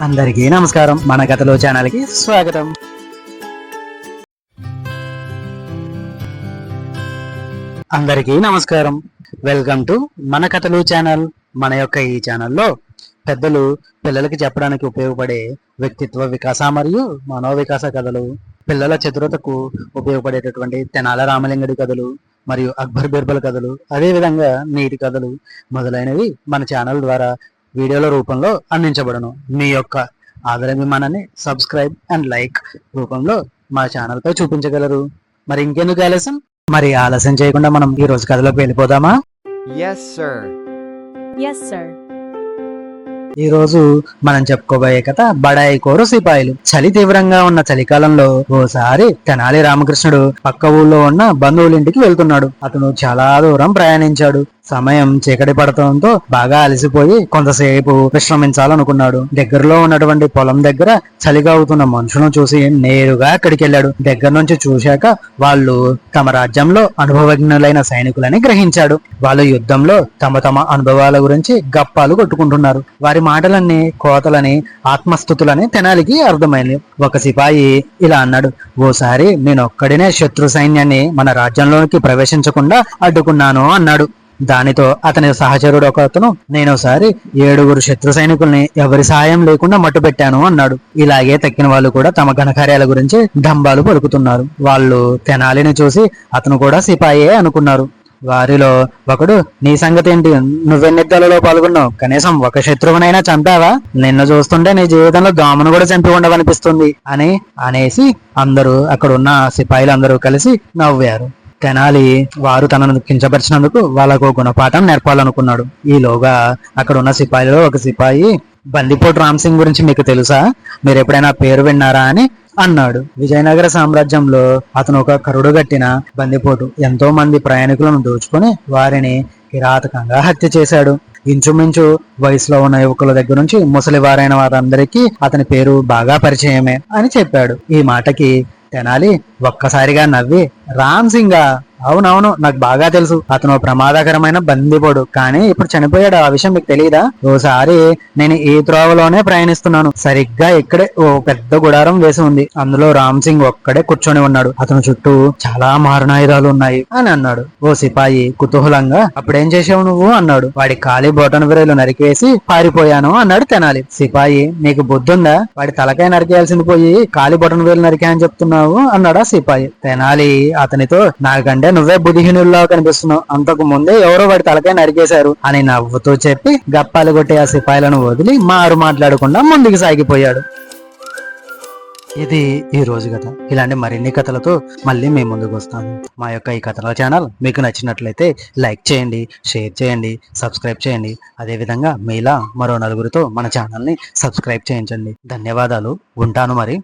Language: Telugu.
అందరికీ నమస్కారం. మన కథలో ఛానల్కి స్వాగతం. అందరికీ నమస్కారం. వెల్కమ్ టు మన కథలు ఛానల్. మన యొక్క ఈ ఛానల్లో పెద్దలు పిల్లలకి చెప్పడానికి ఉపయోగపడే వ్యక్తిత్వ వికాస మరియు మనోవికాస కథలు, పిల్లల చతురతకు ఉపయోగపడేటటువంటి తెనాల రామలింగడి కథలు మరియు అక్బర్ బీర్బల్ కథలు, అదేవిధంగా నీతి కథలు మొదలైనవి మన ఛానల్ ద్వారా వీడియోల రూపంలో అందించబడను. మీ యొక్క ఆదరాభిమానాన్ని సబ్స్క్రైబ్ అండ్ లైక్ రూపంలో మా ఛానల్ పై చూపించగలరు. మరి ఇంకెందుకు ఆలస్యం? మరి ఆలస్యం చేయకుండా మనం ఈ రోజు కథలోకి వెళ్ళిపోదామా? Yes, sir. Yes, sir. ఈ రోజు మనం చెప్పుకోబోయే కథ బడాయి కోరు సిపాయిలు. చలి తీవ్రంగా ఉన్న చలికాలంలో ఓసారి తెనాలి రామకృష్ణుడు పక్క ఊళ్ళో ఉన్న బంధువుల ఇంటికి వెళ్తున్నాడు. అతను చాలా దూరం ప్రయాణించాడు. సమయం చీకటి పడటంతో బాగా అలసిపోయి కొంతసేపు విశ్రమించాలనుకున్నాడు. దగ్గరలో ఉన్నటువంటి పొలం దగ్గర చలిగా అవుతున్న మనుషులను చూసి నేరుగా అక్కడికి వెళ్ళాడు. దగ్గర నుంచి చూశాక వాళ్ళు తమ రాజ్యంలో అనుభవజ్ఞులైన సైనికులని గ్రహించాడు. వాళ్ళు యుద్ధంలో తమ తమ అనుభవాల గురించి గప్పాలు కొట్టుకుంటున్నారు. వారి మాటలన్నీ కోతలని, ఆత్మస్థుతులని తెనాలికి అర్థమైంది. ఒక సిపాయి ఇలా అన్నాడు, ఓసారి నేనొక్కడినే శత్రు సైన్యాన్ని మన రాజ్యంలోకి ప్రవేశించకుండా అడ్డుకున్నాను అన్నాడు. దానితో అతని సహచరుడు ఒక అతను, నేనోసారి 7 శత్రు సైనికుల్ని ఎవరి సహాయం లేకుండా మట్టుపెట్టాను అన్నాడు. ఇలాగే తక్కిన వాళ్ళు కూడా తమ ఘనకార్యాల గురించి డంబాలు పలుకుతున్నారు. వాళ్ళు తెనాలిని చూసి అతను కూడా సిపాయే అనుకున్నారు. వారిలో ఒకడు, నీ సంగతి ఏంటి? నువ్వెన్ని యుద్ధాలలో పాల్గొన్నావు? కనీసం ఒక శత్రువునైనా చంపావా? నిన్ను చూస్తుంటే నీ జీవితంలో దోమను కూడా చంపి ఉండవనిపిస్తుంది అనేసి అందరూ అక్కడ ఉన్న సిపాయిలందరూ కలిసి నవ్వారు. తెనాలి వారు తనను కించపరిచినందుకు వాళ్ళకు గుణపాఠం నేర్పాలనుకున్నాడు. ఈలోగా అక్కడ ఉన్న సిపాయిలో ఒక సిపాయి, బందిపోటు రామ్ సింగ్ గురించి మీకు తెలుసా? మీరు ఎప్పుడైనా పేరు విన్నారా అని అన్నాడు. విజయనగర సామ్రాజ్యంలో అతను ఒక కరుడుగట్టిన బందిపోటు. ఎంతో మంది ప్రయాణికులను దోచుకొని వారిని కిరాతకంగా హత్య చేశాడు. ఇంచుమించు వయసులో ఉన్న యువకుల దగ్గర నుంచి ముసలి వారైన వారందరికీ అతని పేరు బాగా పరిచయమే అని చెప్పాడు. ఈ మాటకి తెనాలి ఒక్కసారిగా నవ్వి, రామ్ సింగా? అవునవును, నాకు బాగా తెలుసు. అతను ప్రమాదకరమైన బందిపోడు, కానీ ఇప్పుడు చనిపోయాడు. ఆ విషయం మీకు తెలియదా? ఓసారి నేను ఈ త్రోవలోనే ప్రయాణిస్తున్నాను. సరిగ్గా ఇక్కడే ఓ పెద్ద గుడారం వేసి ఉంది. అందులో రామ్ సింగ్ ఒక్కడే కూర్చొని ఉన్నాడు. అతని చుట్టూ చాలా మారణాయుధాలు ఉన్నాయి అని అన్నాడు. ఓ సిపాయి కుతూహలంగా, అప్పుడేం చేసావు నువ్వు అన్నాడు. వాడి ఖాళీ బొటన విరేలు నరికేసి పారిపోయాను అన్నాడు తెనాలి. సిపాయి, నీకు బుద్ధుందా? వాడి తలకాయ నరికేయాల్సింది పోయి ఖాళీ బొటన వేలు నరికా అని చెప్తున్నావు అన్నాడా సిపాయి. తెనాలి అతనితో, నాకంటే నువ్వే బుద్ధిహీనుల్లా కనిపిస్తున్నావు. అంతకు ముందే ఎవరో వాడి తలకాయ నరికేశారు అని నవ్వుతూ చెప్పి గప్పాలు కొట్టే ఆ సిపాయిలను వదిలి మారు మాట్లాడకుండా ముందుకు సాగిపోయాడు. ఇది ఈ రోజు కథ. ఇలాంటి మరిన్ని కథలతో మళ్ళీ మేము ముందుకు వస్తాను. మా యొక్క ఈ కథల ఛానల్ మీకు నచ్చినట్లయితే లైక్ చేయండి, షేర్ చేయండి, సబ్స్క్రైబ్ చేయండి. అదేవిధంగా మీలా మరో 4 మన ఛానల్ని సబ్స్క్రైబ్ చేయించండి. ధన్యవాదాలు. ఉంటాను మరి.